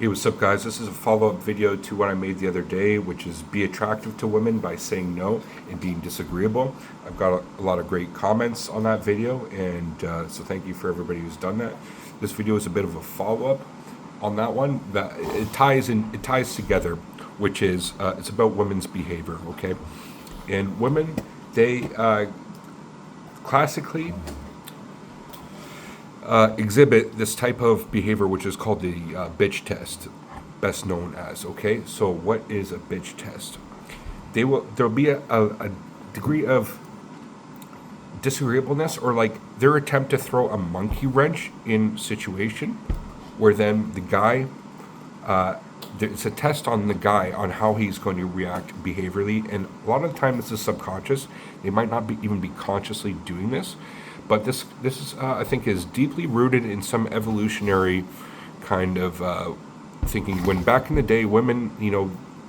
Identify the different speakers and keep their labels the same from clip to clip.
Speaker 1: Hey, what's up, guys? This is a follow-up video to what I made the other day, which is be attractive to women by saying no and being disagreeable. I've got a lot of great comments on that video, and so thank you for everybody who's done that. This video is a bit of a follow-up on that one. That it ties together, which is it's about women's behavior, okay? And women, they classically exhibit this type of behavior, which is called the bitch test, best known as. Okay, so what is a bitch test? There'll be a degree of disagreeableness, or like their attempt to throw a monkey wrench in situation, where then the guy, it's a test on the guy on how he's going to react behaviorally, and a lot of the time this is subconscious. They might not even be consciously doing this. But this is, I think, is deeply rooted in some evolutionary kind of thinking. When back in the day, women,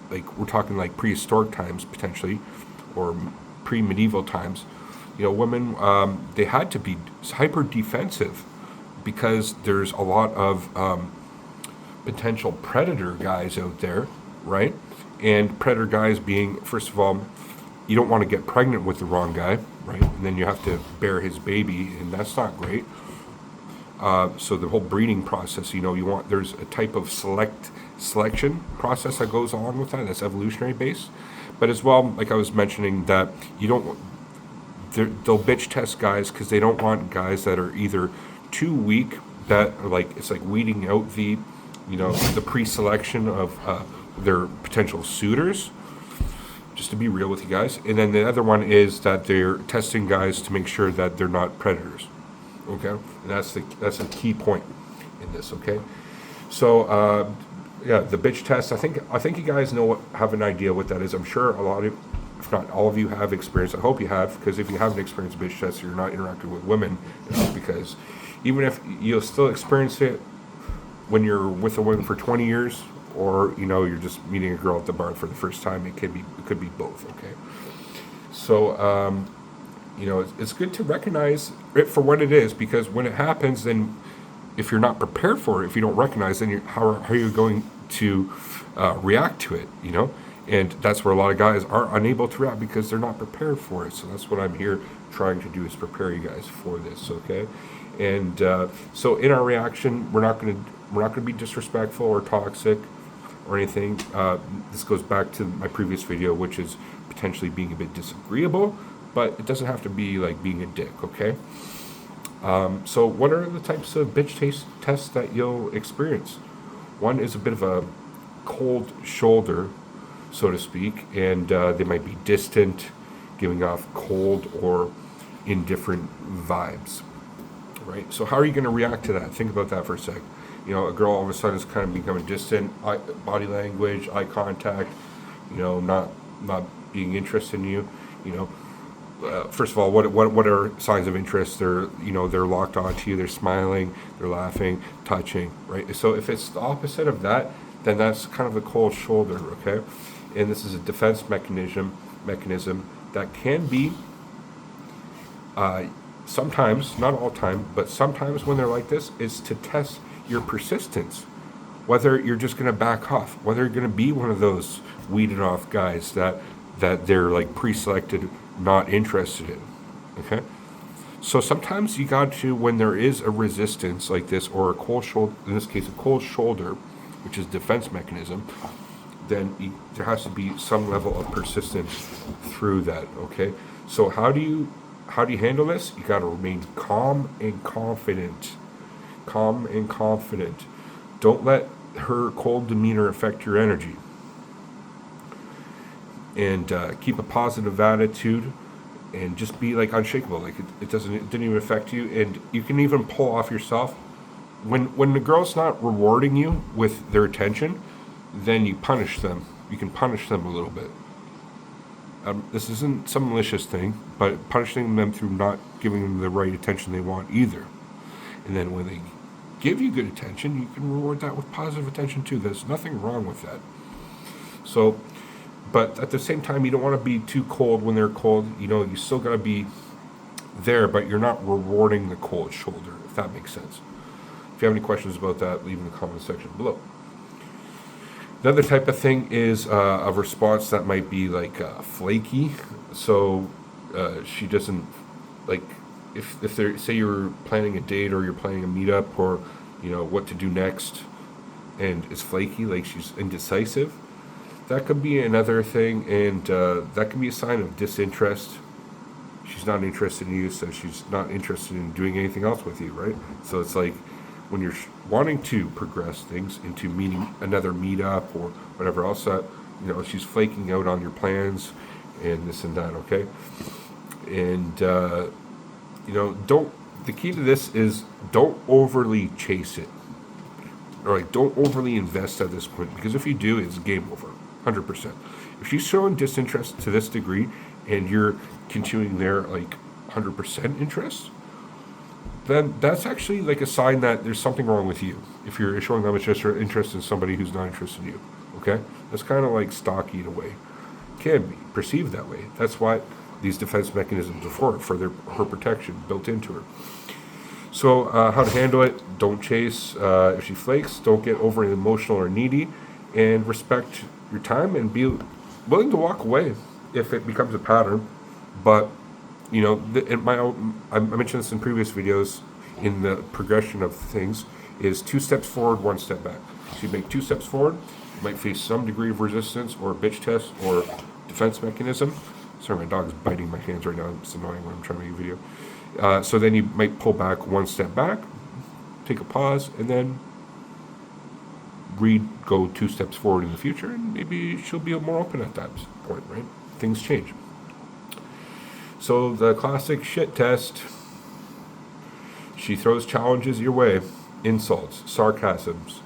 Speaker 1: like we're talking like prehistoric times potentially, or pre-medieval times, women, they had to be hyper defensive because there's a lot of potential predator guys out there, right? And predator guys being, first of all, you don't want to get pregnant with the wrong guy, right? And then you have to bear his baby, and that's not great. So the whole breeding process, there's a type of selection process that goes along with that. That's evolutionary based. But as well, like I was mentioning, that they'll bitch test guys because they don't want guys that are either too weak, that are like, it's like weeding out the pre-selection of their potential suitors, just to be real with you guys. And then the other one is that they're testing guys to make sure that they're not predators. Okay, and that's a key point in this. Okay, so yeah, the bitch test. I think you guys have an idea what that is. I'm sure a lot of, if not all of you, have experience. I hope you have, because if you haven't experienced bitch test, you're not interacting with women, because even if you'll still experience it when you're with a woman for 20 years. Or you're just meeting a girl at the bar for the first time. It could be both. Okay, so it's good to recognize it for what it is, because when it happens, then if you're not prepared for it, if you don't recognize, then how are you going to react to it? And that's where a lot of guys are unable to react because they're not prepared for it. So that's what I'm here trying to do, is prepare you guys for this. Okay, and so in our reaction, we're not going to be disrespectful or toxic or anything. This goes back to my previous video, which is potentially being a bit disagreeable, but it doesn't have to be like being a dick, okay? So what are the types of bitch tests that you'll experience? One is a bit of a cold shoulder, so to speak, and they might be distant, giving off cold or indifferent vibes, right? So how are you going to react to that? Think about that for a sec. A girl all of a sudden is kind of becoming distant, body language, eye contact, not being interested in you. First of all, what are signs of interest? They're locked onto you, they're smiling, they're laughing, touching, right? So if it's the opposite of that, then that's kind of a cold shoulder, okay? And this is a defense mechanism that can be sometimes, not all the time, but sometimes when they're like this, is to test your persistence, whether you're just going to back off, whether you're going to be one of those weeded off guys that they're like pre-selected, not interested in. Okay, so sometimes you got to, when there is a resistance like this, or a cold shoulder, in this case a cold shoulder, which is defense mechanism, then there has to be some level of persistence through that. Okay, so how do you handle this? You got to remain calm and confident. Don't let her cold demeanor affect your energy, and keep a positive attitude, and just be like unshakable, like it didn't even affect you. And you can even pull off yourself when the girl's not rewarding you with their attention. Then you punish them. You can punish them a little bit. This isn't some malicious thing, but punishing them through not giving them the right attention they want either. And then when they give you good attention, you can reward that with positive attention too. There's nothing wrong with that. So, but at the same time, you don't want to be too cold when they're cold. You still got to be there, but you're not rewarding the cold shoulder, if that makes sense. If you have any questions about that, leave in the comment section below. Another type of thing is a response that might be like flaky. So she doesn't like if they say you're planning a date or you're planning a meetup or what to do next, and it's flaky, like she's indecisive. That could be another thing, and that can be a sign of disinterest. She's not interested in you, so she's not interested in doing anything else with you, right? So it's like when you're wanting to progress things into meeting another meetup or whatever else, that she's flaking out on your plans and this and that. Okay, and don't. The key to this is don't overly chase it, or like don't overly invest at this point, because if you do, it's game over, 100%. If she's showing disinterest to this degree and you're continuing their like 100% interest, then that's actually like a sign that there's something wrong with you. If you're showing that much interest in somebody who's not interested in you, okay, that's kind of like stocky in a way. Can be perceived that way. That's why these defense mechanisms are for her protection built into her. So how to handle it: don't chase. If she flakes, don't get overly emotional or needy, and respect your time and be willing to walk away if it becomes a pattern. But I mentioned this in previous videos. In the progression of things, is 2 steps forward, 1 step back. So you make 2 steps forward, you might face some degree of resistance or a bitch test or defense mechanism. Sorry, my dog's biting my hands right now. It's annoying when I'm trying to make a video. So then you might pull back 1 step back, take a pause, and then go 2 steps forward in the future, and maybe she'll be more open at that point, right? Things change. So the classic shit test: she throws challenges your way, insults, sarcasms,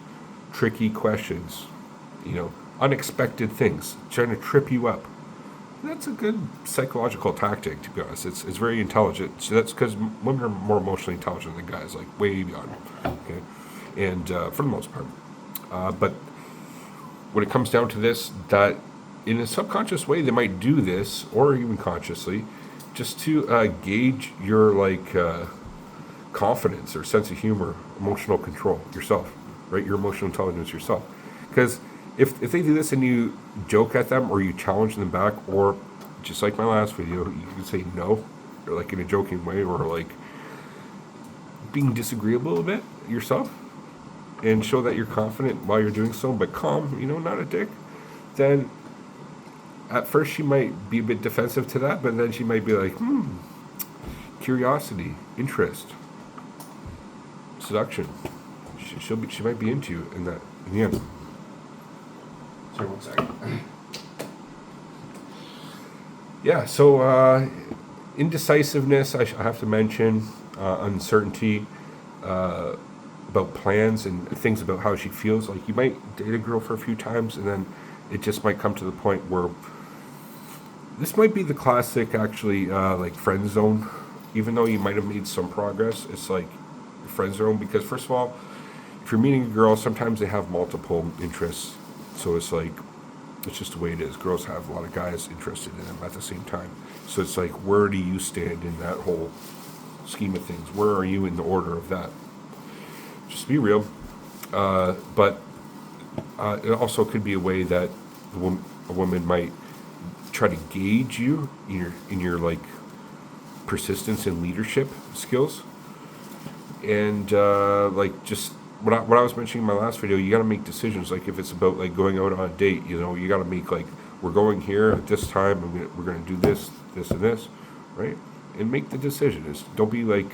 Speaker 1: tricky questions, unexpected things, trying to trip you up. That's a good psychological tactic, to be honest. It's very intelligent. So that's because women are more emotionally intelligent than guys, like way beyond. Okay, and for the most part. But when it comes down to this, that in a subconscious way they might do this, or even consciously, just to gauge your confidence or sense of humor, emotional control yourself, right? Your emotional intelligence yourself. Because if they do this and you joke at them or you challenge them back, or just like my last video, you can say no, or like in a joking way, or like being disagreeable a bit yourself, and show that you're confident while you're doing so, but calm, not a dick, then at first she might be a bit defensive to that, but then she might be like, curiosity, interest, seduction. She might be into you in the end. Sorry, 1 second. Yeah, so indecisiveness, I have to mention, uncertainty about plans and things about how she feels. Like, you might date a girl for a few times, and then it just might come to the point where this might be the classic, actually, like friend zone. Even though you might have made some progress, it's like friend zone, because first of all, if you're meeting a girl, sometimes they have multiple interests. So it's like, it's just the way it is. Girls have a lot of guys interested in them at the same time. So it's like, where do you stand in that whole scheme of things? Where are you in the order of that? Just be real. But it also could be a way that a woman might try to gauge you in your like persistence and leadership skills, and like just what I was mentioning in my last video. You got to make decisions. Like if it's about like going out on a date, you got to make like, we're going here at this time, and we're going to do this, and this, right? And make the decisions. Don't be like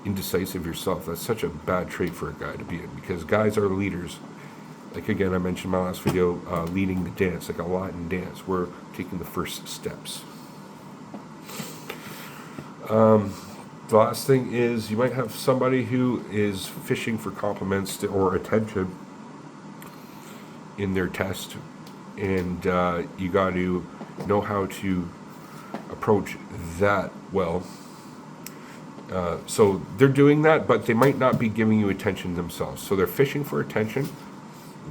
Speaker 1: indecisive yourself. That's such a bad trait for a guy to be in, because guys are leaders. Like again, I mentioned in my last video, leading the dance, like a Latin dance. We're taking the first steps. The last thing is, you might have somebody who is fishing for compliments or attention in their test, and you got to know how to approach that well. So they're doing that, but they might not be giving you attention themselves. So they're fishing for attention,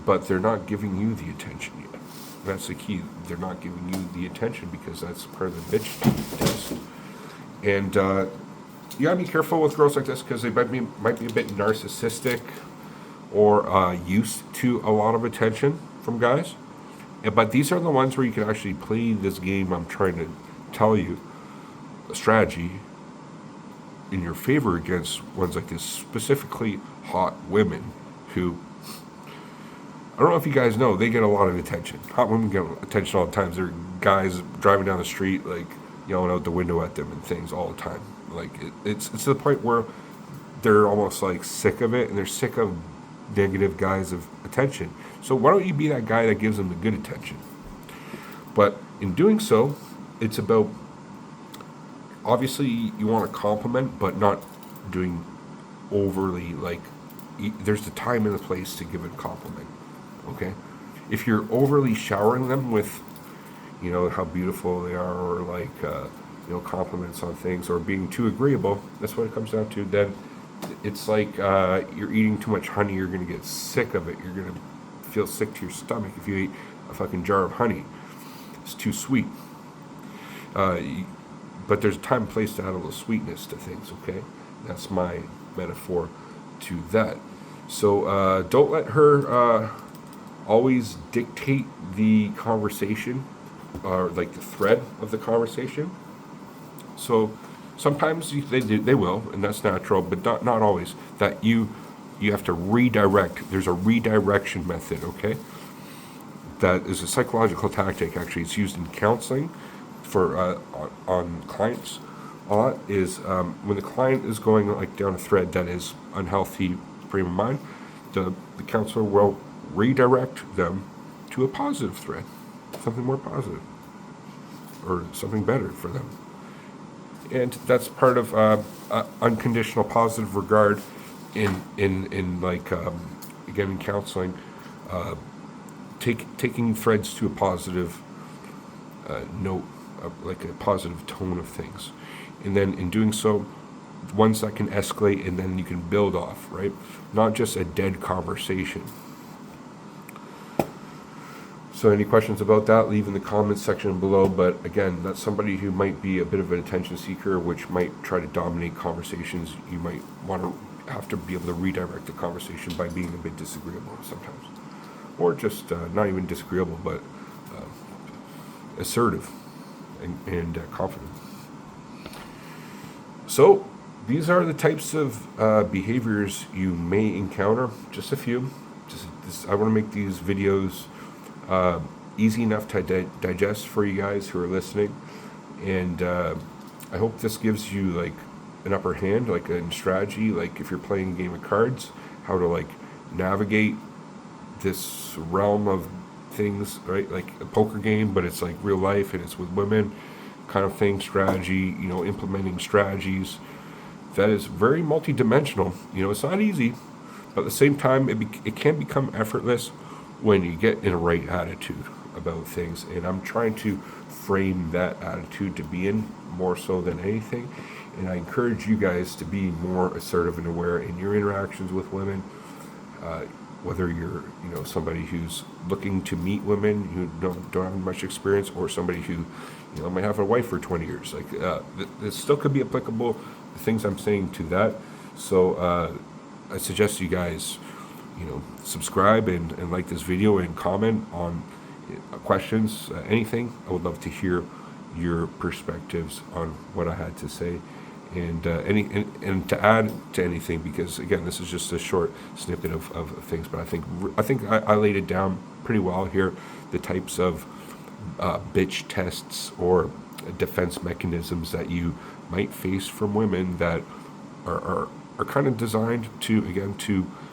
Speaker 1: but they're not giving you the attention yet. That's the key. They're not giving you the attention because that's part of the bitch test. And you gotta be careful with girls like this, because they might be a bit narcissistic or used to a lot of attention. from guys. But these are the ones where you can actually play this game I'm trying to tell you, a strategy in your favor against ones like this, specifically hot women who, I don't know if you guys know, they get a lot of attention. Hot women get attention all the time. There are guys driving down the street, like, yelling out the window at them and things all the time. Like, it's to the point where they're almost like sick of it, and they're sick of negative guys of attention. So why don't you be that guy that gives them the good attention? But in doing so, it's about, obviously you want to compliment, but not doing overly, like, there's the time and the place to give a compliment. Okay, if you're overly showering them with, how beautiful they are, or like, compliments on things, or being too agreeable, that's what it comes down to. Then it's like you're eating too much honey. You're gonna get sick of it. You're gonna feel sick to your stomach if you eat a fucking jar of honey. It's too sweet. But there's a time and place to add a little sweetness to things. Okay, that's my metaphor to that. So don't let her always dictate the conversation, or like the thread of the conversation. So sometimes they will, and that's natural, but not always. That you have to redirect. There's a redirection method, okay? That is a psychological tactic. Actually, it's used in counseling for on clients. A lot is when the client is going like down a thread that is unhealthy frame of mind, the counselor will redirect them to a positive thread, something more positive, or something better for them. And that's part of unconditional positive regard in like again in counseling, taking threads to a positive note, like a positive tone of things, and then in doing so, ones that can escalate and then you can build off, right? Not just a dead conversation. So any questions about that, leave in the comments section below. But again, that's somebody who might be a bit of an attention seeker, which might try to dominate conversations. You might want to have to be able to redirect the conversation by being a bit disagreeable sometimes. Or just not even disagreeable, but assertive and confident. So these are the types of behaviors you may encounter. Just a few. I want to make these videos easy enough to digest for you guys who are listening, and I hope this gives you like an upper hand, like a strategy, like if you're playing a game of cards, how to like navigate this realm of things, right? Like a poker game, but it's like real life and it's with women kind of thing. Strategy, implementing strategies that is very multi-dimensional. It's not easy, but at the same time it can become effortless when you get in a right attitude about things. And I'm trying to frame that attitude to be in more so than anything. And I encourage you guys to be more assertive and aware in your interactions with women, whether you're somebody who's looking to meet women who don't have much experience, or somebody who might have a wife for 20 years. Like this still could be applicable, the things I'm saying, to that. So I suggest you guys subscribe and like this video and comment on questions, anything. I would love to hear your perspectives on what I had to say, and and to add to anything, because again, this is just a short snippet of things, but I think I laid it down pretty well here, the types of bitch tests or defense mechanisms that you might face from women that are kind of designed to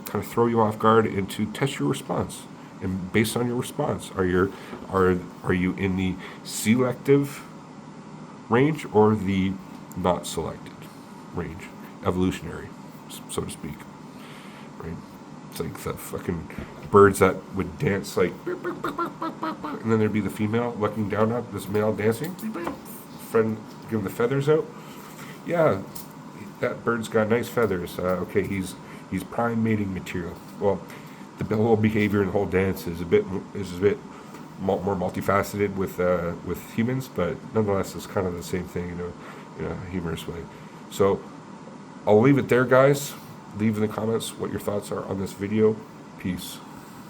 Speaker 1: kind of throw you off guard and to test your response. And based on your response, are you in the selective range or the not selected range, evolutionary, so to speak, right? It's like the fucking birds that would dance like, and then there'd be the female looking down at this male dancing, friend giving the feathers out. Yeah, that bird's got nice feathers. Okay, he's prime mating material. Well, the whole behavior and the whole dance is a bit more multifaceted with humans, but nonetheless, it's kind of the same thing in a humorous way. So I'll leave it there, guys. Leave in the comments what your thoughts are on this video. Peace.